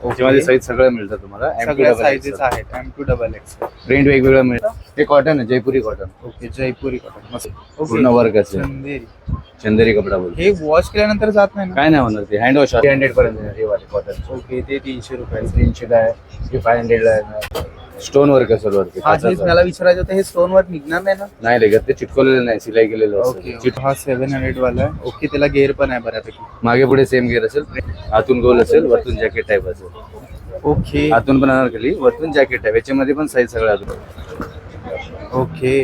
त्याच्यामध्ये साईज सगळं मिळतं तुम्हाला. सगळ्या साईजेस आहेत. M2 double XL. प्रिंट वेगवेगळं मिळतं. हे कॉटन आहे, जयपुरी कॉटन. ओके, जयपुरी कॉटन मस्त. पूर्ण वर्क असेल, चंदेरी. चंदेरी कपडा बोलतो. हे वॉश केल्यानंतर जात नाही ना? काय नाही होणार, ते हँड वॉश 300 पर्यंत येणार हे वाले कॉटन. ओके, ते 300 रुपये. 300 ला आहे, हे 500 ला आहे. स्टोन वर्क असेल वरती. मला विचारायचं होतं, हे स्टोन वर्क निघणार नाही ना? नाही लगत, ते चिटकवलेलं नाही, सिलाई केलेलं ओके, हा 700 वाला आहे. ओके, त्याला गेअर पण आहे बऱ्यापैकी. मागे पुढे सेम गेअर असेल, आतून गोल असेल, वरतून जॅकेट टाईप असेल. ओके, आतून पण अनारकली, वरतून जॅकेट टाईप. याच्यामध्ये पण साईज सगळं आतून. ओके,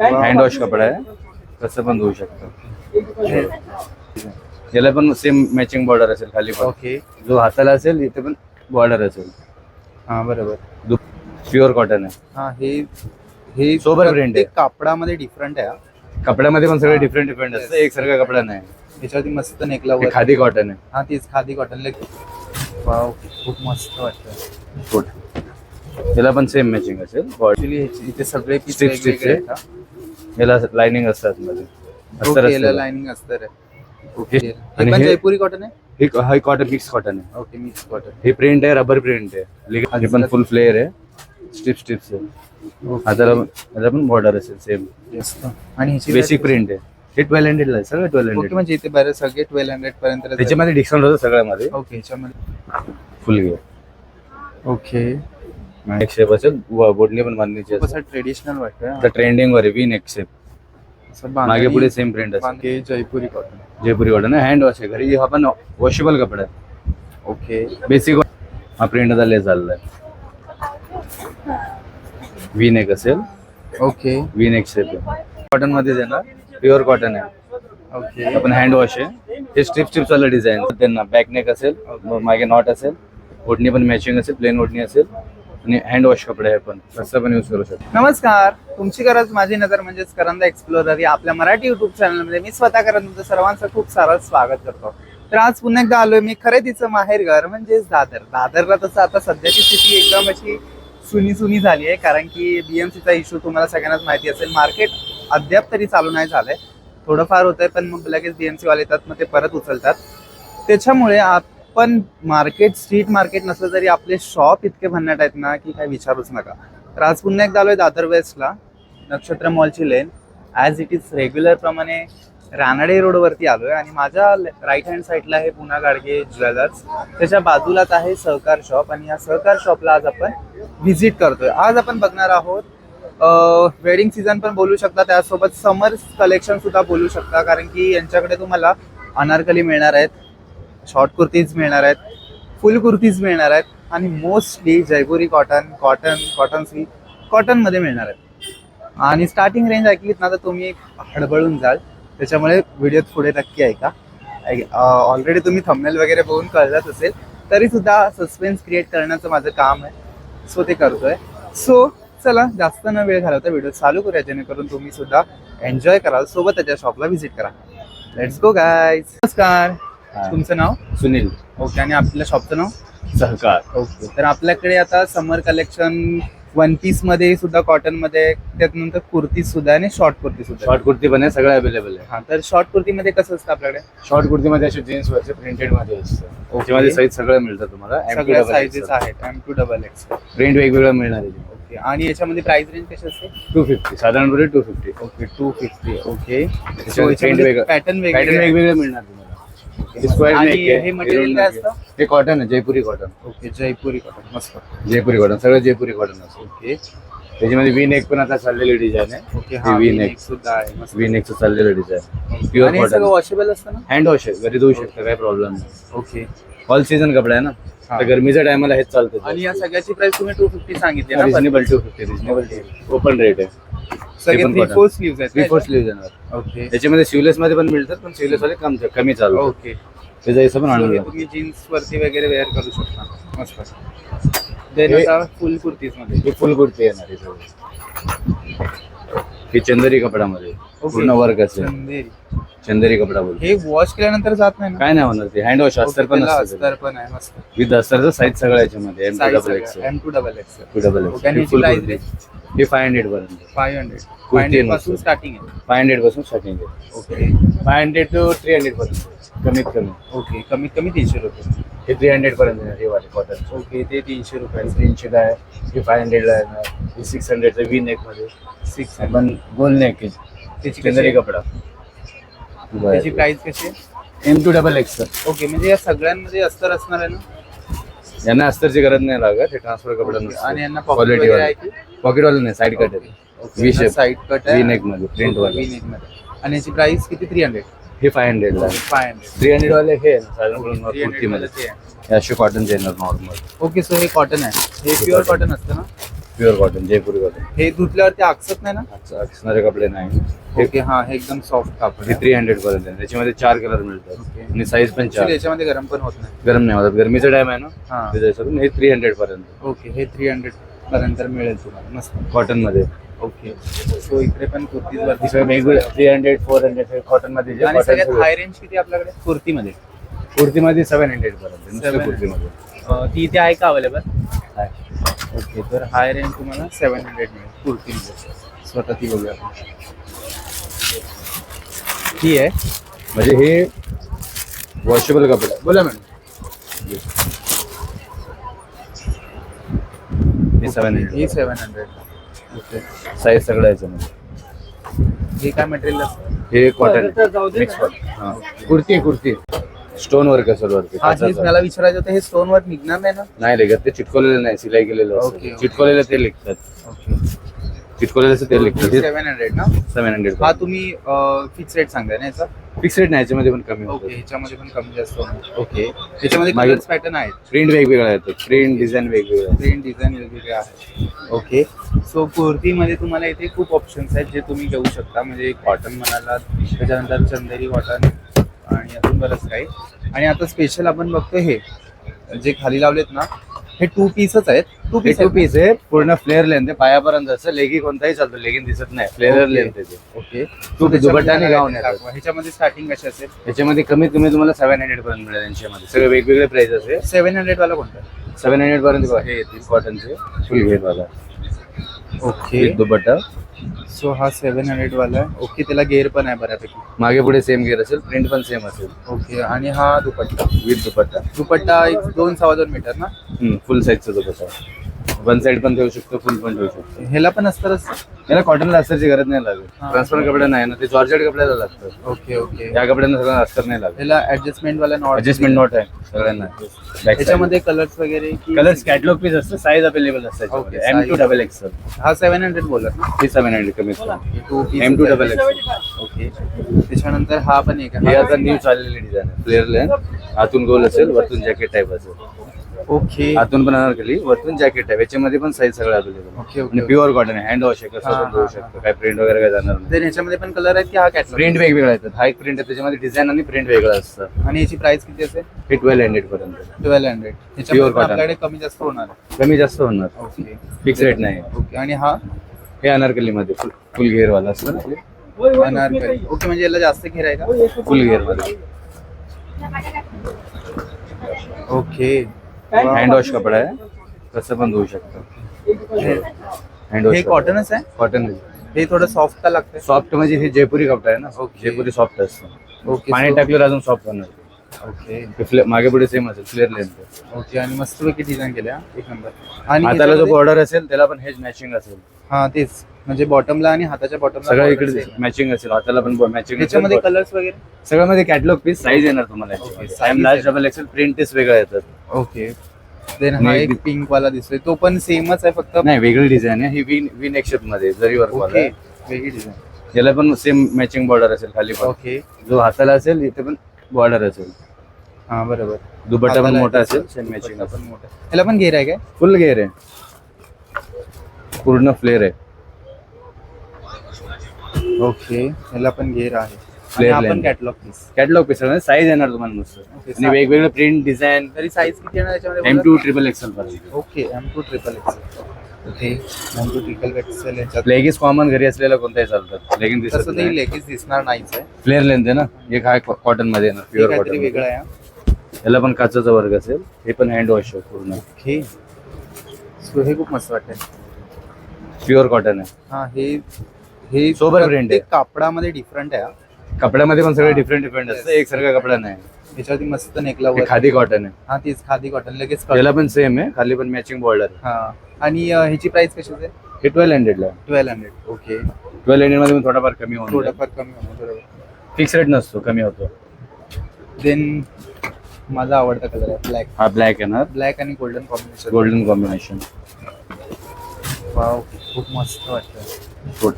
हँड वॉश कपडा आहे, कसं पण धुवू शकतो. याला पण सेम मॅचिंग बॉर्डर असेल खाली पण. ओके, जो हाताला असेल इथे पण बॉर्डर असेल. हा बरोबर. प्युअर कॉटन आहे. हा, हे सोबर प्रिंट आहे. कापडामध्ये डिफरंट आहे. कपड्यामध्ये पण सगळे डिफरंट डिफरंट असतं, एकसारखा कपडा नाही. त्याच्यावरती मस्त नेकला हे खादी कॉटन आहे. हा, तीच खादी कॉटन. वाव, खूप मस्त वाटतं. कोट याला पण सेम मॅचिंग असेल. ऍक्च्युली इथे सगळे पीस Strips वेगवेगळे आहे. आहेत. याला लाइनिंग असतात मध्ये. अस्तर ओके, असतं. लाइनिंग असतं रे. ओके. हे आणि पण हे- जयपुरी कॉटन आहे. हे कॉटन मिक्स कॉटन आहे. Okay, mix cotton. हे प्रिंट आहे, रबर प्रिंट आहे. हे पण फुल फ्लेअर आहे, स्ट्रिप्स आहे. आता पण बॉर्डर असेल सेम. आणि ह्याची बेसिक प्रिंट आहे. हे 1200 ला आहे, सगळं ओके, 1200. म्हणजे इथे बरेच सगळे 1200 पर्यंत त्याच्यामध्ये डिस्काउंट होतं सगळ्यामध्ये. ओके, ह्याच्यामध्ये फुल घे. ओके. एक शेप असेल, बोटली पण बांधणीची खूप असेल. असं ट्रेडिशनल वाटतं. आता ट्रेंडिंग वर आहे, वी नेक शेप. असं मागे बांधणी- पुढे सेम प्रिंट असेल. हे जयपुरी कॉटन. जयपुरी कॉटन आहे, हँड वॉश आहे. घरी हा पण वॉशेबल कपडा आहे. ओके, बेसिक हा प्रिंट झाले चाललाय. वी नेक असेल, ओके, वी नेक शेप आहे. कॉटन मध्ये देणार, प्युअर कॉटन आहे. ओके. आपण हँड वॉश आहे. हे स्ट्रिप्स वाला डिझाईन त्यांना. बॅक नेक असेल, मागे नॉट असेल, ओढणी पण मॅचिंग असेल, प्लेन ओढणी असेल. आणि हँड वॉश कपडे आहे, पण कसं पण यूज करू शकतो. नमस्कार, तुमची गरज माझी नजर म्हणजेच करंदा एक्सप्लोरर या आपल्या मराठी युट्यूब चॅनलमध्ये मी स्वतः करत तुमचं सर्वांचं खूप सारं स्वागत करतो. तर आज पुन्हा एकदा आलोय मी खरेदीचं माहेरघर म्हणजेच दादर. दादरला तसं आता सध्याची स्थिती एकदम अशी सुनी झाली आहे, कारण की BMCचा इश्यू तुम्हाला सगळ्यांनाच माहिती असेल. मार्केट अद्याप तरी चालू नाही झालंय, थोडंफार होतंय, पण मग लगेच BMC वाले येतात, मग ते परत उचलतात. त्याच्यामुळे पण स्ट्रीट मार्केट नसलं तरी आपले शॉप इतके भन्नाट आहेत ना की काय विचारूच नका. तर आज पुन्हा एकदा आलोय दादर वेस्टला, नक्षत्र मॉलची लेन. ॲज इट इज रेग्युलर प्रमाणे रानडे रोडवरती आलोय आणि माझ्या राईट हँड साईडला आहे पुन्हा गाडगे ज्वेलर्स. त्याच्या बाजूलाच आहे सहकार शॉप आणि या सहकार शॉपला आज आपण व्हिजिट करतोय. आज आपण बघणार आहोत वेडिंग सीझन पण बोलू शकता, त्यासोबत समर कलेक्शन सुद्धा बोलू शकता, कारण की यांच्याकडे तुम्हाला अनारकली मिळणार आहेत, शॉर्ट कुर्तीज मिळणार आहेत, फुल कुर्तीज मिळणार आहेत आणि मोस्टली जयपुरी कॉटन सिल्क कॉटनमध्ये मिळणार आहेत. आणि स्टार्टिंग रेंज ऐकलीत ना तर तुम्ही हडबळून जाल, त्याच्यामुळे व्हिडिओ पुढे नक्की ऐका. ऑलरेडी तुम्ही थंबनेल वगैरे बघून कळलंच असेल, तरी सुद्धा सस्पेन्स क्रिएट करण्याचं माझं काम आहे, सो ते करतोय. सो चला जास्त न वेळ घालवता व्हिडिओ चालू करूया, जेणेकरून तुम्ही सुद्धा एन्जॉय कराल, सोबत त्याच्या शॉपला व्हिजिट करा. Let's go guys. नमस्कार, तुमचं नाव? सुनील. ओके, आणि आपल्या शॉपचं नाव? सहकार. ओके. तर आपल्याकडे आता समर कलेक्शन वन पीस मध्ये सुद्धा, कॉटन मध्ये, त्यानंतर कुर्ती सुद्धा आणि शॉर्ट कुर्ती सुद्धा. शॉर्ट कुर्ती पण आहे, सगळं अवेलेबल आहे. हा, तर शॉर्ट कुर्तीमध्ये कसं असतं आपल्याकडे? शॉर्ट कुर्तीमध्ये असे जीन्स वरचे प्रिंटेड मध्ये असतं. त्याच्यामध्ये साईज सगळं मिळतं तुम्हाला. सगळ्या साईजेस आहेत. M2 double XL. प्रिंट वेगवेगळं मिळणार आहे. ओके, आणि याच्यामध्ये प्राइस रेंज कशी असते? 250 साधारणपणे 250. ओके, 250. ओके, पॅटर्न पॅटर्न वेगवेगळे मिळणार तुम्हाला. आणि हे मटेरियल काय असतं? हे कॉटन आहे, जयपुरी कॉटन. ओके, जयपुरी कॉटन मस्त. जयपुरी कॉटन, सगळं जयपुरी कॉटन असतं. ओके, त्याच्यामध्ये वी नेक पण आता चाललेली डिझाईन आहे. ओके. हा, वी नेक सुद्धा आहे मस्त. वी नेकचं चाललेलं डिझाईन. प्युअर आणि हे सगळं कॉटन, वॉशेबल असतं ना? हँड वॉश आहे, घरी धुवू शकता, काही प्रॉब्लेम नाही. ओके, ऑल सीझन कपडा आहे ना, हा. तर गरमीच्या टायमाला हेच चालतं. आणि या सगळ्याची प्राइस तुम्ही 250 सांगितली ना? रिजनेबल 250, रिजनेबल ओपन रेट आहे. सगळे पण 3/4 स्लीव्स आहेत. 3/4 स्लीव्ज येणार. ओके, त्याच्यामध्ये सिवलेस मध्ये पण मिळतात, पण सिवलेस वाले कमी चालू. ओके. त्याचा हिस्सा पण आणून हे घ्या. तुम्ही जीन्स वरती वगैरे वेअर करू शकता, मस्त. देन आता फुल कुर्तीज मध्ये ही फुल कुर्ती येणार आहे सगळी. ही चंदेरी कपड्यामध्ये पूर्ण वर्क असेल, चंदेरी. चंदेरी कपडा बोलतो. हे वॉश केल्यानंतर जात नाही ना? काय नाही होणार, ते हँड वॉश अस्तर पण असतं. अस्तर पण आहे मस्त. विथ अस्तरचं साईज सगळं याच्यामध्ये. M2 double M2 XL. XL. Full kurti हे 500 पर्यंत. 500 कुर्ती पासून स्टार्टिंग आहे. 500 पासून स्टार्टिंग आहे. ओके, 500 to 300 पर्यंत कमीत कमी. ओके. कमीत कमी 300 रुपये. हे 300 पर्यंत येणार हे वाले कॉटन. ओके, ते 300 रुपयाचं. 300 ला आहे, हे 500 ला येणार, हे 600 वी नेक मध्ये 600. पण गोल नेक आहे, त्याची केंद्री कशी- कपडा. त्याची प्राइस कशी आहे? M2XX. ओके, म्हणजे या सगळ्यांमध्ये अस्तर असणार आहे ना? यांना अस्तरची गरज नाही लागत, हे ट्रान्सफर कपडा आणि यांना नसतो. pocket क्वालिटी वगैरे आहे की? पॉकेट वाला नाही, साईड कट आहे. V shape. साईड कट आहे. वी नेक मध्ये प्रिंट वाला. V neck मध्ये. आणि याची प्राइस किती? 300. हे 500 ला आहे. 500. 300 वाले हे साधारण कुर्ती 300 मध्ये ते आहे. हे असे कॉटन येणार नॉर्मल ओके, सो हे कॉटन आहे. हे प्युअर कॉटन असतं ना? प्युअर कॉटन, जयपुरी कॉटन. हे धुतल्यावरती आकसत नाही ना? असणारे कपडे नाही. ओके, हा, हे एकदम सॉफ्ट कापड हे आहे. 300 पर्यंत आहे. त्याच्यामध्ये 4 कलर मिळतात ओके. आणि साईज पण 4. Actually याच्यामध्ये गरम पण होत नाही. गरम नाही होतात, गरमीचा टाइम आहे ना हा. त्याच्यासाठी हे 300 पर्यंत ओके, हे 300 पर्यंत मिळेल तुम्हाला. मस्त. कॉटन मध्ये. ओके, सो इकडे पण कुर्तीज वरती तिसरं वेगवेगळे 300 400 कॉटन मध्ये जे आणि cotton सगळ्यात चे- हाय रेंज किती आपल्याकडे कुर्तीमध्ये? कुर्तीमध्ये 700 पर्यंत नुसतं 700. कुर्तीमध्ये ती इथे आहे का अवेलेबल? आहे. ओके, तर हाय रेंज तुम्हाला 700 मिळेल कुर्तीमध्ये. स्वतः ती बघूया आपण. ही आहे. म्हणजे हे वॉशेबल कपडा. बोला मॅडम. हे 700 ही 700. ओके, साईज सगळं याच्यामध्ये. हे काय मटेरियल असतं? हे cotton mix cotton. Kurti kurti stone work असेल वरती. हा, तेच मला विचारायचं होतं, हे स्टोन वर्क निघणार नाही ना? नाही लिखत, ते चिटकवलेलं नाही, सिलाई केलेलं ओके, असतं. ओके. चिटकवलेलं ते लिखतात, ओके, चिटकवलेलं असं ते लिखतात. 700 ना? 700 हा, तुम्ही फिक्स रेट सांगताय ना याचा? फिक्स रेट नाही, याच्यामध्ये पण कमी ओके, होतं. ह्याच्यामध्ये पण कमी जास्त होणार. ओके, त्याच्यामध्ये मागे- कलर्स पॅटर्न आहेत. प्रिंट वेगवेगळा येतो, प्रिंट डिझाईन वेगवेगळं. प्रिंट डिझाईन वेगवेगळे आहेत. ओके, सो कुर्तीमध्ये तुम्हाला इथे खूप ऑप्शन्स आहेत जे तुम्ही घेऊ शकता. म्हणजे कॉटन म्हणाला, त्याच्यानंतर चंदेरी कॉटन आणि अजून बरंच काही. आणि आता स्पेशल आपण बघतो हे जे खाली लावलेत ना, हे 2 पीसच आहेत. 2 हे पीस 2 पीस आहे, पूर्ण फ्लेअर लेंथ आहे पायापर्यंत. असं लेगी कोणताही चालतो, लेगिन दिसत नाही, फ्लेअर लेंथ आहे ते. ओके, दुपट्टा आणि गाऊन येतात. ह्याच्यामध्ये स्टार्टिंग कशी असेल? याच्यामध्ये कमीत कमी तुम्हाला 700 पर्यंत मिळेल. यांच्यामध्ये सगळे वेगवेगळे प्राइस आहे. 700 वाला कोणता? 700 पर्यंत हे येतील कॉटनचे फुल घेर वाला. ओके, दुपट्टा सो हा 700 वाला आहे. ओके, त्याला गेअर पण आहे बऱ्यापैकी. मागे पुढे सेम घेर असेल, प्रिंट पण सेम असेल. ओके, आणि हा दुपट्टा. विथ दुपट्टा. दुपट्टा एक 2-2.25 मीटर ना? फुल साईजचा दुपट्टा. वन साइड पण ठेवू शकतो, फुल पण ठेवू शकतो. ह्याला पण असतं? याला कॉटनला अस्तरची गरज नाही लागत. हा. ट्रान्सफर कपडा नाही ना, ते जॉर्जेट कपड्याला लागतं. Okay, okay. या कपड्यांना सगळं अस्तर नाही लागत. ह्याला ऍडजस्टमेंट वाला नॉट. ॲडजस्टमेंट नॉट आहे सगळ्यांना. त्याच्यामध्ये कलर्स वगैरे की? कलर्स कॅटलॉग पीस असतं, साईज अवेलेबल असतं. Okay, M2XXL. हा 700 बोलत ना? हे 700 कमीत कमी. M2XXL. ओके, त्याच्यानंतर हा पण एक हे आता न्यू चाललेली डिझाईन आहे. फ्लेअर लेंथ, आतून गोल असेल, वरतून जॅकेट टाईप असेल. ओके, आतून पण अनारकली, वरतून जॅकेट टाईप. याच्यामध्ये पण साईज सगळं अवेलेबल. ओके, आणि ओके. प्युअर कॉटन आहे, हँड वॉश आहे, कसं हा, पण धुवू हा, शकतो. काय प्रिंट वगैरे काय जाणार नाही. तर ह्याच्यामध्ये पण कलर आहेत की हा कॅटलॉग? प्रिंट वेगवेगळा येतात. हा एक प्रिंट आहे, त्याच्यामध्ये डिझाईन आणि प्रिंट वेगळं असतं. आणि याची प्राइस किती असेल? हे 1200 पर्यंत. 1200. ह्याच्यामध्ये Pure cotton. आपल्याकडे कमी जास्त होणार. कमी जास्त होणार, ओके, फिक्स रेट नाही. ओके. आणि हा हे अनारकली मध्ये फुल घेर वाला असतं. अनारकली. ओके, म्हणजे याला जास्त घेर आहे का? फुल घेर मध्ये ओके, हँड वॉश कपडा आहे, कसं पण धुवू शकतो. हँड हे वॉश कॉटनच आहे? कॉटन. हे थोडं सॉफ्ट का लागतंय? सॉफ्ट म्हणजे हे जयपुरी कपडा आहे ना. Okay. जयपुरी सॉफ्ट असतं. ओके, पाण्यात टाकल्यावर अजून सॉफ्ट होणार. ओके, मागे पुढे सेम असेल, फ्लेअर लेंथ. ओके. आणि मस्तपैकी डिझाईन केल्या, एक नंबर. आणि हाताला जो ह्याच्यामध्ये- बॉर्डर असेल त्याला पण हेच मॅचिंग असेल. हा, तेच म्हणजे बॉटमला आणि हाताच्या बॉटमला सगळं इकडे मॅचिंग असेल, हाताला पण मॅचिंग. त्याच्यामध्ये कलर्स वगैरे? सगळ्यामध्ये कॅटलॉग पीस साईज येणार तुम्हाला. Okay, size लार्ज आहे. डबल एक्सेल प्रिंटेस वेगळ्या येतात. ओके. देन हा आणि एक पिंक वाला दिसतोय, तो पण सेमच आहे फक्त? नाही, वेगळी डिझाईन आहे. ही वी नेक शेप मध्ये जरी वर्क वाला ओके, आहे. वेगळी डिझाइन. याला पण सेम मॅचिंग बॉर्डर असेल खाली पण. ओके, जो हाताला असेल इथे पण बॉर्डर असेल. हा बरोबर. दुपट्टा पण हाताला मोठा आहे, असेल, सेम मॅचिंग दुपट्टा असेल. पण मोठा. ह्याला पण घेर आहे काय? फुल घेर आहे, पूर्ण फ्लेअर आहे. ओके, ह्याला पण घेर आहे. आणि Flare हा पण length. Catalogue piece. Catalogue piece size येणार तुम्हाला नुसतं. Okay, आणि वेगवेगळे प्रिंट डिझाईन. तरी साईज किती येणार याच्यामध्ये? M2XXL पर्यंत. Okay, M2XXL. ओके, M2XXL याच्यात लेगिन्स कॉमन घरी असलेला कोणताही चालतात. लेगिन दिसत तसं तरी लेगीज दिसणार नाहीच आहे. फ्लेअर लेंथ आहे ना. एक हा कॉटन मध्ये येणार, हे प्युअर काहीतरी कॉटन. वेगळं आहे. याला पण काचेचा वर्ग असेल. हे पण हँड वॉश आहे पूर्ण. ओके, सो हे खूप मस्त वाटतंय. प्युअर कॉटन आहे. हा, हे सोबर print आहे. प्रत्येक कापडामध्ये डिफरंट आहे हा. कपड्यामध्ये पण सगळे हा. डिफरंट असतं, एकसारखा कपडा नाही. याच्यावरती मस्त नेकला हे खादी कॉटन आहे. हा तीच खादी कॉटन लगेच त्याला कळलं. पण सेम आहे, खाली पण मॅचिंग बॉर्डर आहे. हा आणि ह्याची प्राइस कशी आहे? हे 1200 ला. 1200. ओके 1200 मध्ये पण थोडाफार कमी होऊन थोडंफार कमी होणार बरोबर. फिक्स रेट नसतो, कमी होतो. देन माझा आवडता कलर आहे ब्लॅक. हा ब्लॅक येणार, ब्लॅक आणि golden combination. Golden combination. Wow खूप मस्त वाटतं.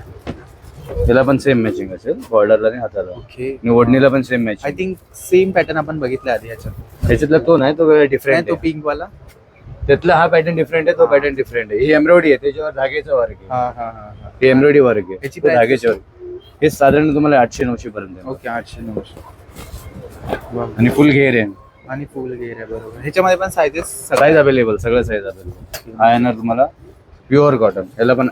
त्याला पण सेम मॅचिंग असेल बॉर्डरला आणि हाताला. ओके आणि ओढणीला पण same I matching. Think same pattern आपण बघितला आधी ह्याच्यात. त्याच्यातला तो नाही, तो डिफरंट तो आहे. पिंक वाला. त्यातला हा पॅटर्न डिफरंट आहे, तो पॅटर्न डिफरंट आहे. ही एम्ब्रॉयडरी आहे, त्याच्यावर धागेचा वर्क आहे. हा हा हा हा. हे एम्ब्रॉयडरी वर्क आहे, याची तो price धागेच्या वर्क. हे साधारण तुम्हाला 800-900 पर्यंत आहे. ओके 800-900. आणि फुल घेर आहे. आणि फुल गेअर आहे बरोबर. ह्याच्यामध्ये पण साईजेस साईज अवेलेबल, सगळं साईज अवेलेबल. हा येणार तुम्हाला प्युअर कॉटन.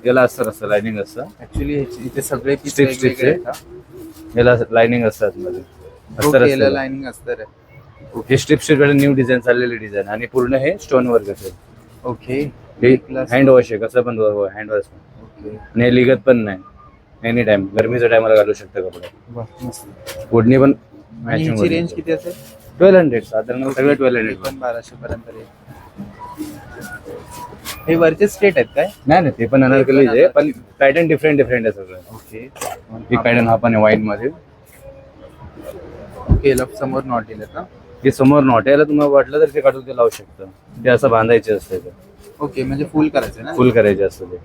याला असतं लाइनिंग असतं. ऍक्च्युली इथे सगळे पीस Strips वेगवेगळे आहे. आहेत. याला लाइनिंग असतात मध्ये. ओके याला लाइनिंग असतं रे. हे स्ट्रिप्स न्यू डिझाईन चाललेली डिझाईन आणि पूर्ण हे स्टोन वर्क असेल. ओके हे हँड वॉश आहे, कसं पण हँड वॉश. ओके आणि हे लिगत पण नाही. एनी टाइम गरमीच्या टायमाला घालू शकता कपडे. वा मस्त. ओढणी पण आणि मॅचिंग. ह्याची रेंज किती असेल? 1200 साधारण सगळं 1200. पण 1200 पर्यंत रेंज. हे वरचे स्ट्रेट आहेत काय? नाही ते पण अनारकलीच आहे, पण पॅटर्न डिफरंट आहे सगळं. ओके ही पॅटर्न हा पण आहे वाईन मध्ये. ओके याला समोर नॉट दिलेत ना. हे समोर नॉट याला तुम्हाला वाटलं तर ते काढून ते लावू शकतं. ते असं बांधायचे असते, ओके म्हणजे फुल करायचं ना. फुल करायचे असतं ते.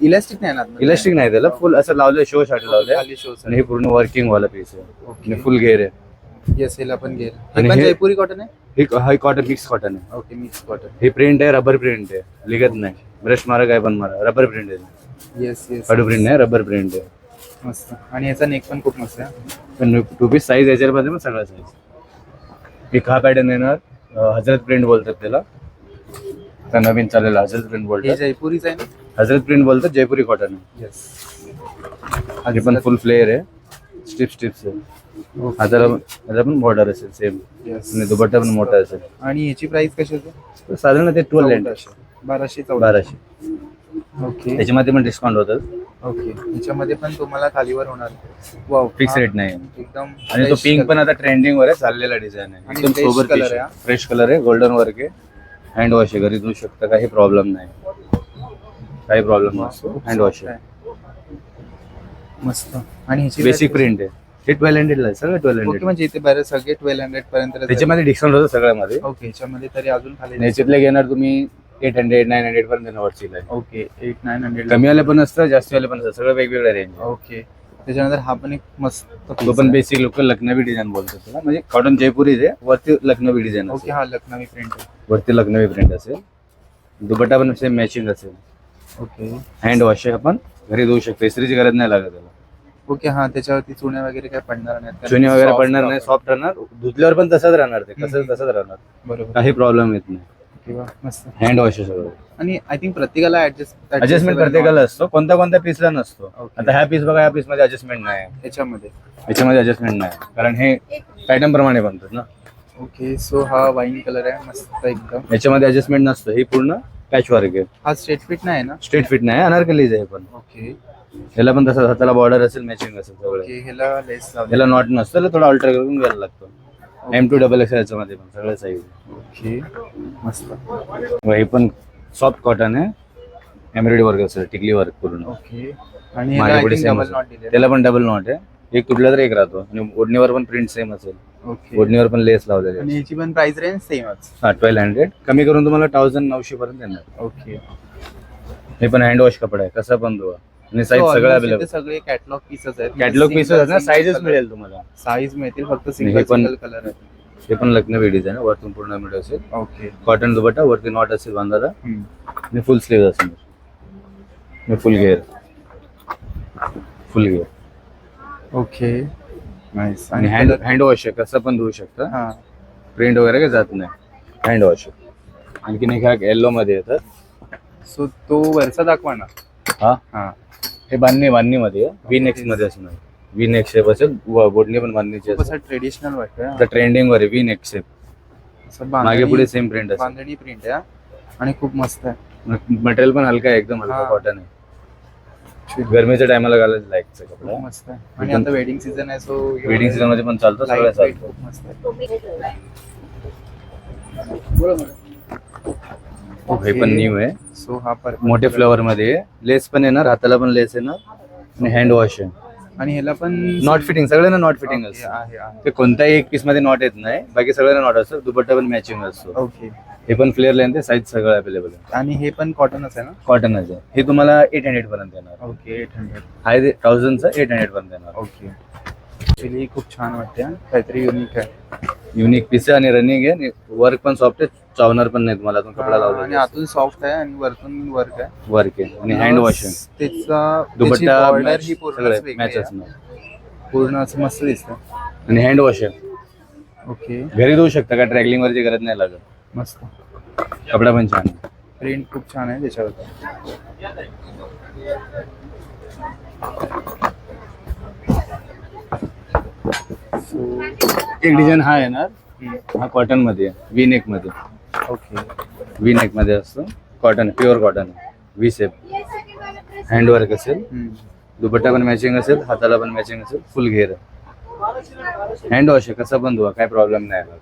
इलास्टिक नाही ना इलास्टिक नाही त्याला, फुल असं लावलं शो साठी लावलंय. खाली शो आणि हे पूर्ण वर्किंग वाला पीस आहे. ओके आणि फुल घेर आहे. येस याला पण घेईल. आणि हे पण हे- जयपुरी कॉटन आहे. हे कॉटन मिक्स कॉटन आहे. Okay mix cotton. हे प्रिंट आहे, रबर प्रिंट आहे, लिगत नाही. ब्रश मारा काय पण मारा, रबर प्रिंट आहे. येस येस कडू प्रिंट नाही, रबर प्रिंट आहे. मस्त. आणि याचा नेक पण खूप मस्त आहे. पण टू पीस साईज याच्यामध्ये पण सगळा साईज. एक हा पॅटर्न येणार, हजरत प्रिंट बोलतात त्याला. आता नवीन चाललेला हजरत प्रिंट हे बोलतात. जयपुरीच आहे ना. हजरत प्रिंट बोलतात, जयपुरी कॉटन आहे. येस हे पण फुल फ्लेअर आहे, स्ट्रिप्स आहे. हाताला पण बॉर्डर असेल सेम. येस आणि दुपट्टा पण मोठा असेल. आणि याची प्राइस कशी होते? साधारण ते 1200 1200. ओके त्याच्यामध्ये पण डिस्काउंट होतात. ओके याच्यामध्ये पण तुम्हाला खालीवर होणार. वाव फिक्स रेट नाही. एकदम. आणि तो पिंक पण आता ट्रेंडिंग वर आहे, चाललेला डिझाईन आहे. आणि एकदम fresh सोबर color कलर आहे. आहे, फ्रेश कलर आहे, गोल्डन वर्क आहे. हँड वॉश आहे, घरी धुवू शकता, काही प्रॉब्लेम नाही. काही प्रॉब्लेम नसतो. हँड वॉश आहे, मस्त. आणि ह्याची बेसिक price प्रिंट आहे. हे 1200 ला आहे, सगळं कशी? ओके 1200. म्हणजे इथे बरेच सगळे 1200 पर्यंत त्याच्यामध्ये डिस्काउंट होतं सगळ्यामध्ये. ओके याच्यामध्ये तरी अजून खाली याच्यातले घेणार तुम्ही 800-900 पर्यंत देणार वरचीला आहे. ओके 800-900 कमी वाले पण असतं, जास्त वाले पण असतं, सगळं वेगवेगळ्या रेंज. ओके त्याच्यानंतर हा पण एक मस्त तो piece पण आहे. बेसिक लोक लखनवी डिझाईन बोलतात त्याला. म्हणजे कॉटन जयपुरीच आहे, वरती लखनवी डिझाईन ओके असेल. हा लखनवी प्रिंट आहे. वरती लखनवी प्रिंट असेल. दुपट्टा पण सेम मॅचिंग असेल. ओके हँड वॉश आहे, आपण घरी धुवू शकतो, इस्त्रीची गरज नाही लागत त्याला. ओके हा त्याच्यावरती चुण्या वगैरे काय पडणार नाहीत कारण चुनी वगैरे soft पडणार नाही, राहतं. सॉफ्ट राहणार. धुतल्यावर पण तसंच राहणार, ते कसं तसंच राहणार, बरोबर काही प्रॉब्लेम येत नाही. किंवा मस्त. हँड वॉश आहे सगळं. आणि आय थिंक प्रत्येकाला अडजस्टमेंट प्रत्येकाला असतो, कोणत्या पीसला नसतो. Okay. आता ह्या पीस बघा, ह्या पीस मध्ये अडजस्टमेंट नाही आहे. याच्यामध्ये. याच्यामध्ये अडजस्टमेंट नाही, कारण हे पॅटर्न प्रमाणे बनतात ना. ओके सो हा वाईन कलर आहे मस्त एकदम. याच्यामध्ये अडजस्टमेंट नसतं, हे पूर्ण पॅच वर्क आहे. हा स्ट्रेट फिट नाही आहे ना. स्ट्रेट फिट नाही, अनारकलीज आहे पण. ओके याला पण तसं हाताला बॉर्डर असेल, मॅचिंग असेल सगळं. ओके ह्याला लेस लावले. याला नॉट नसतं, त्याला थोडा अल्टर करून घ्यायला लागतो. M2XXL याच्यामध्ये पण सगळं साईज. ओके मस्त. हे पण सॉफ्ट कॉटन आहे, एम्ब्रॉयडरी वर्क असेल, टिकली वर्क पूर्ण. ओके आणि मागे पुढे same डबल असेल. नॉट दिले. त्याला पण डबल नॉट आहे, एक तुटला तर एक राहतो. आणि ओढणीवर पण प्रिंट सेम असेल, ओके ओढणीवर पण लेस लावलेले. आणि याची पण प्राइस रेंज सेमच. हा 1200 कमी करून तुम्हाला 1900 पर्यंत येणार. ओके हे पण हँड वॉश कपडा आहे, कसं पण धुवा. आणि साईज सगळं अवेलेबल. सगळे कॅटलॉग पीसेस आहेत. कॅटलॉग पीसेस ना, साईजेस मिळेल तुम्हाला. साईज मिळतील फक्त हे सिंगल पण- सिंगल कलर आहे. हे पण लखनवी डिझाईन आहे, वरतून पूर्ण मिळेल असेल. ओके कॉटन दुपट्टा, वरती नॉट असेल बांधायला. आणि फुल स्लीव्ह असेल. आणि फुल घेर, फुल घेर. Okay nice. आणि हँड वॉश आहे, कसं पण धुवू शकता. हा प्रिंट वगैरे काही जात नाही, हँड वॉश. आणखीन एक ह्या येल्लो मध्ये येतात. सो तो वरचा दाखवा ना. हा हा हे बांधणी मध्ये वी नेक्स मध्ये असणार. वी नेक शेप असेल, बोडणी पण बांधणीची असेल. कसं ट्रेडिशनल वाटतं. आता ट्रेंडिंग वर आहे वी नेक शेप. असं मागे पुढे सेम प्रिंट असेल. बांधणी प्रिंट आहे आणि खूप मस्त आहे. मटेरियल पण हलका आहे, एकदम हलका हा. कॉटन आहे. गरमीच्या टायमाला घालायला लायकचा कपडा खूप मस्त आहे. आणि आता वेडिंग सीझन आहे, सो वेडिंग सीझन मध्ये पण चालतो, सगळं चालतो. खूप मस्त आहे. हे पण न्यू आहे, सो हा मोठे फ्लवर मध्ये लेस पण येणार, हाताला पण लेस येणार आणि हँड वॉश आहे. आणि ह्याला पण नॉट फिटिंग, सगळ्यांना नॉट फिटिंग ओके, असतं. आहे. ते कोणत्याही एक पीस मध्ये नॉट येत नाही, बाकी सगळ्यांना नॉट असतं. दुपट्टा पण मॅचिंग असतो. ओके. हे पण फ्लेअर लेंथ आहे, साईज सगळं अवेलेबल आहे. आणि हे पण कॉटनच आहे ना? कॉटनच आहे. हे तुम्हाला 800 पर्यंत येणार. ओके. 800. हाय 1000चा 800 पर्यंत येणार. ओके. ऍक्च्युली खूप छान वाटते हा. काहीतरी युनिक आहे. युनिक पीस आहे आणि रनिंग आहे. वर्क पण सॉफ्ट आहे, चावणार पण नाही तुम्हाला. कपडा लावला आणि आतून सॉफ्ट आहे आणि वरतून वर्क आहे. वर्क आहे आणि हँड वॉश आहे. त्याची दुपट्टा बॉर्डर ही पूर्ण मॅच असणार, पूर्ण असं मस्त दिसतं. आणि हँड वॉश आहे. ओके. घरी देऊ शकता का, ट्रॅव्हलिंग वरची गरज नाही लागत. मस्त. कपडा पण छान आहे. प्रिंट खूप छान आहे त्याच्यावर. एक डिझाईन हा येणार, हा कॉटन मध्ये आहे, वी नेक मध्ये. ओके. वी नेक मध्ये असतो, cotton, pure cotton, V shape. Handwork असेल, दुपट्टा पण मॅचिंग असेल, हाताला पण मॅचिंग असेल, फुल घेर. हँड वॉश आहे, कसा पण धुवा, काय प्रॉब्लेम नाही आला.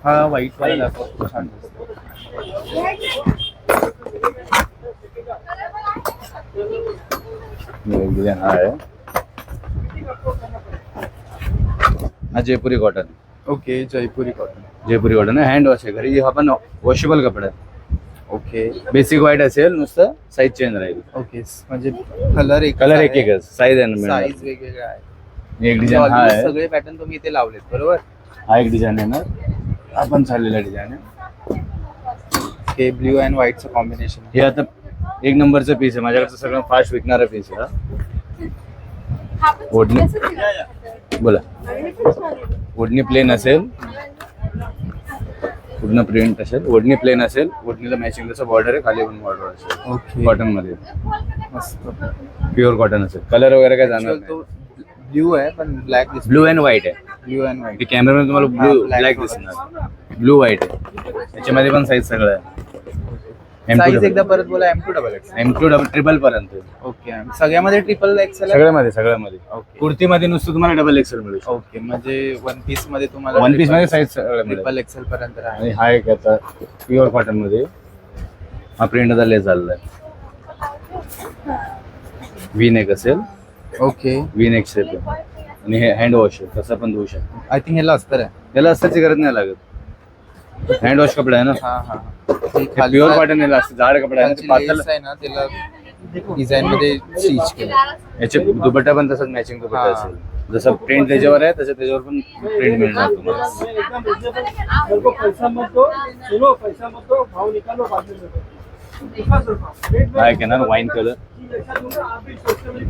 हा व्हाईट वाला दाखव, छान दिसतो. डिझाईन हा आहे, हा जयपुरी कॉटन. ओके. जयपुरी कॉटन. जयपुरी कॉटन आहे, हँड वॉश आहे. घरी हा पण वॉशेबल कपडा आहे. ओके. बेसिक व्हाईट असेल, नुसतं साईज चेंज राहील. ओके. म्हणजे कलर एक एकच, साईज आहे. साईज वेगवेगळा आहे. एक डिझाईन हा आहे, सगळे पॅटर्न तुम्ही इथे लावलेत बरोबर. हा एक डिझाईन येणार, हा पण चाललेला डिझाईन आहे. हे ब्ल्यू अँड व्हाईटचं कॉम्बिनेशन. हे आता एक नंबरचं पीस आहे, माझ्याकडचं सगळं फास्ट विकणारा पीस आहे. ओढणी बोला, ओढणी प्लेन असेल, पूर्ण प्रिंट असेल, ओढणी प्लेन असेल, ओढणीला मॅचिंग जसं बॉर्डर आहे, खाली पण बॉर्डर असेल. ओके. कॉटन मध्ये मस्त. प्युअर कॉटन असेल. कलर वगैरे काय जाणार नाही. तो ब्ल्यू आहे पण ब्लॅक दिसतो. ब्लू अँड व्हाईट आहे. Blue and white. कॅमेरामध्ये तुम्हाला ब्लू black ब्लॅक दिसणार, ब्लू व्हाईट आहे. त्याच्यामध्ये पण साईज सगळं आहे. साईज एकदा परत बोला. M2XX. M2 ट्रिपल पर्यंत. ओके. सगळ्यामध्ये ट्रिपल एक्सेल. सगळ्यामध्ये. ओके. कुर्तीमध्ये नुसतं तुम्हाला डबल एक्सेल मिळू शकतो. ओके. म्हणजे वन पीस मध्ये तुम्हाला वन पीस मध्ये साईज सगळं मिळेल. ट्रिपल एक्सेल पर्यंत आहे. आणि हा एक आता प्युअर कॉटन मध्ये, हा प्रिंट आता लेस झालेला आहे. वी नेक असेल, ओके. वी नेक शेप आहे. आणि हे हँड वॉश आहे, कसं पण धुवू शकतो. आय थिंक ह्याला अस्तर आहे. याला अस्ताची गरज नाही लागत, हँड वॉश कपडा आहे ना. हा हा. प्युअर कॉटन याला असतं, जाड कपडा आहे ना, पातळ आहे ना, त्याला डिझाईन मध्ये स्टिच केलं. याचे दुपट्टा पण तसंच मॅचिंग दुपट्टा हा. असेल. जसं प्रिंट त्याच्यावर आहे तसं त्याच्यावर पण प्रिंट मिळणार तुम्हाला. हा एक येणार वाईन कलर,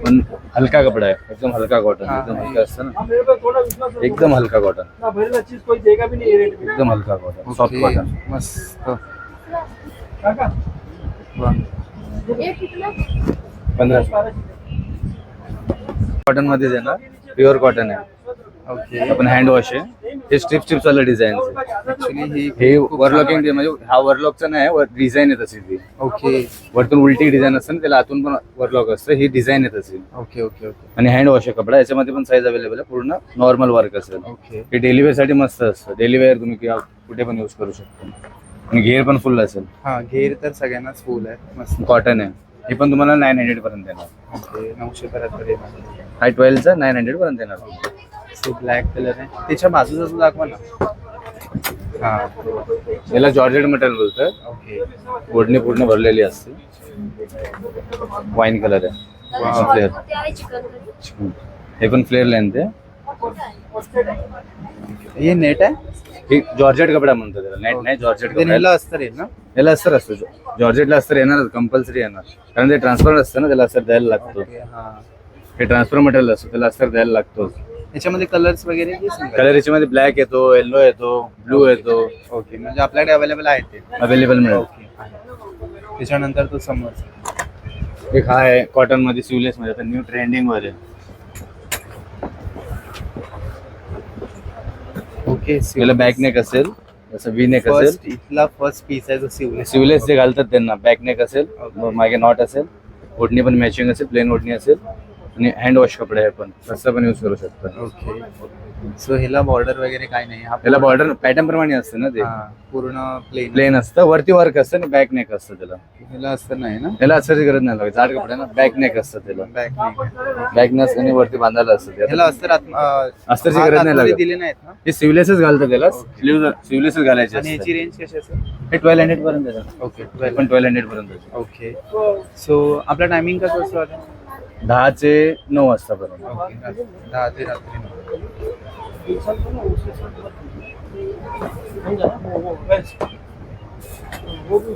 पण हलका कपडा आहे, एकदम हलका कॉटन. एकदम हलका असतं ना, एकदम हलका कॉटन, एकदम हलका कॉटन, सॉफ्ट ओके. कॉटन. मस्त. 1500 कॉटन मध्ये येणार, प्युअर कॉटन आहे. ओके. आपण हँड वॉश आहे. हे स्ट्रिप्स वाला डिझाईन आहे. ऍक्च्युली हे वरलॉकिंग म्हणजे हा वरलॉकचा नाही, डिझाईन आहे तशी ती. ओके. वरतून उलटी डिझाईन असते ना, त्याला आतून पण वरलॉक असतं. ही डिझाईन आहे तशी. ओके. ओके. ओके. आणि हँड वॉश आहे कपडा, याच्यामध्ये पण साईज अवेलेबल आहे. पूर्ण नॉर्मल वर्क असेल. ओके. हे डेली वेअर साठी मस्त असतं. डेली वेअर तुम्ही किंवा कुठे पण यूज करू शकता. आणि घेर पण फुल असेल. हा. घेर तर सगळ्यांनाच फुल आहे. मस्त. कॉटन आहे. हे पण तुम्हाला 900 पर्यंत येणार. ओके. 900 पर्यंत येणार. हाय 12चा 900 पर्यंत येणार. ब्लॅक कलर आहे. त्याच्या बाजूचा तो दाखवा ना. हा. याला जॉर्जेट मटेरियल बोलतात. ओके. ओढणी पूर्ण भरलेली असते. वाईन कलर आहे. फ्लेअर, हे पण फ्लेअर लेंथ आहे. हे नेट आहे. हे जॉर्जेट कपडा म्हणतो त्याला, नेट नाही, जॉर्जेट कपडा. ह्याला अस्तर आहे ना. याला अस्तर असतं. जॉर्जेटला अस्तर येणार, कंपल्सरी येणार, कारण ते ट्रान्सपरंट असतं ना, त्याला अस्तर द्यायला लागतो. ओके. हा. हे ट्रान्सफर मटेरियल असतं, त्याला अस्तर द्यायला लागतो. याच्यामध्ये कलर्स वगैरे की single? कलर याच्यामध्ये ब्लॅक येतो, येलो येतो, ब्लू येतो. ओके. म्हणजे आपल्याकडे अवेलेबल आहे ते. अवेलेबल मिळेल. ओके. त्याच्यानंतर तो समोर एक हा आहे कॉटन मध्ये, सिवलेस मध्ये, आता न्यू ट्रेंडिंग वर आहे. ओके. याला बॅक नेक असेल, जसं वी नेक असेल, फर्स्ट इथला फर्स्ट पीस आहे जो सिवलेस. सिवलेस जे घालतात त्यांना बॅक नेक असेल, Okay. मागे नॉट असेल, ओढणी पण मॅचिंग असेल, प्लेन ओढणी असेल आणि हँड वॉश कपडे आहे पण तसं पण यूज करू शकता. ओके. सो ह्याला बॉर्डर वगैरे काय नाही, हा त्याला बॉर्डर पॅटर्न प्रमाणे असतं ना ते, हा, पूर्ण प्लेन. प्लेन असतं, वरती वर्क असतं आणि बॅक नेक असतं त्याला. ह्याला असतं नाही ना त्याला असं गरज नाही लागत, जाड कपडे ना, बॅक नेक असतं त्याला, बॅक नाही. बॅक नेक आणि वरती बांधायला असतं ते. ह्याला अस्तर अस्तरची गरज नाही लागत. दिले नाहीत ना. हे सिवलेसच घालतात त्याला, सिवलेसच घालायचे आणि याची रेंज कशी असेल? हे 1200 पर्यंत येतात. ओके, पण 1200 पर्यंत येतात. ओके. सो आपला टायमिंग कसं असतो आता? 10 ते 9 वाजतापर्यंत. ओके, 10 ते रात्री 9. ओके.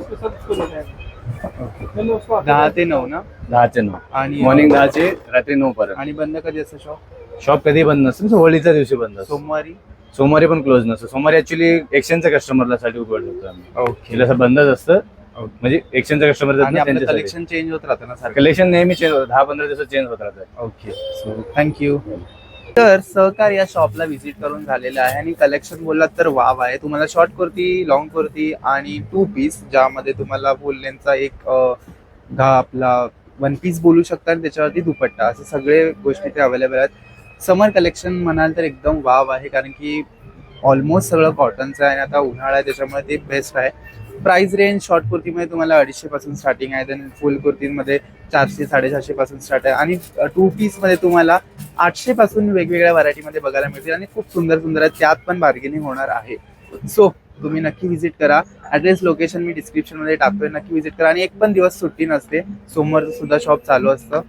10 ते 9 ना. 10 ते 9 आणि मॉर्निंग 10 ते रात्री 9 पर्यंत. आणि बंद कधी असतं शॉप? शॉप कधी बंद नसतं, होळीच्या दिवशी बंद असतं. सोमवारी. सोमवारी पण क्लोज नसतं. सोमवारी ऍक्च्युली एक्सचेंजच्या कस्टमरला साठी उघडतो आम्ही. ओके. जसं बंदच असतं, म्हणजे एक्सचेंजच्या कस्टमर आणि आपलं कलेक्शन चेंज होत राहतं ना सारखं. कलेक्शन नेहमी चेंज होतं, 10-15 दिवसात चेंज होत राहतं. ओके. So thank you. तर सहकार या शॉपला व्हिजिट करून झालेलं आहे आणि कलेक्शन बोललात तर वाव आहे. तुम्हाला शॉर्ट कुर्ती, लॉंग कुर्ती आणि 2 पीस, ज्यामध्ये तुम्हाला फुल लेंथचा एक आपला 1 पीस बोलू शकता आणि त्याच्यावरती दुपट्टा, असे सगळे गोष्टी ते अवेलेबल आहेत. समर कलेक्शन म्हणाल तर एकदम वाव आहे, कारण की ऑलमोस्ट सगळं कॉटनचं आहे आणि आता उन्हाळा आहे त्याच्यामुळे ते बेस्ट आहे. प्राइस रेंज शॉर्ट कुर्तीमध्ये तुम्हाला 250 पासून स्टार्टिंग आहे, देन फुल कुर्तीमध्ये 400-450 पासून स्टार्ट आहे आणि 2 पीस मध्ये तुम्हाला 800 पासून वेगवेगळ्या व्हरायटीमध्ये बघायला मिळतील आणि खूप सुंदर सुंदर आहेत. त्यात पण बार्गेनिंग होणार आहे. सो तुम्ही नक्की व्हिजिट करा. ॲड्रेस लोकेशन मी डिस्क्रिप्शन मध्ये टाकतोय, नक्की व्हिजिट करा. आणि एक पण दिवस सुट्टी नसते, सोमवारचं सुद्धा शॉप चालू असतं.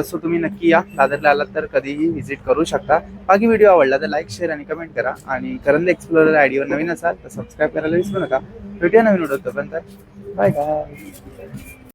सो तुम्ही नक्की या. दादरला आलात तर कधीही व्हिजिट करू शकता. बाकी व्हिडिओ आवडला तर लाईक, शेअर आणि कमेंट करा. आणि करंद एक्सप्लोरर आयडीवर नवीन असाल तर सबस्क्राईब करायला विसरू नका. भेटूया नवीन व्हिडिओ, तोपर्यंत बाय बाय.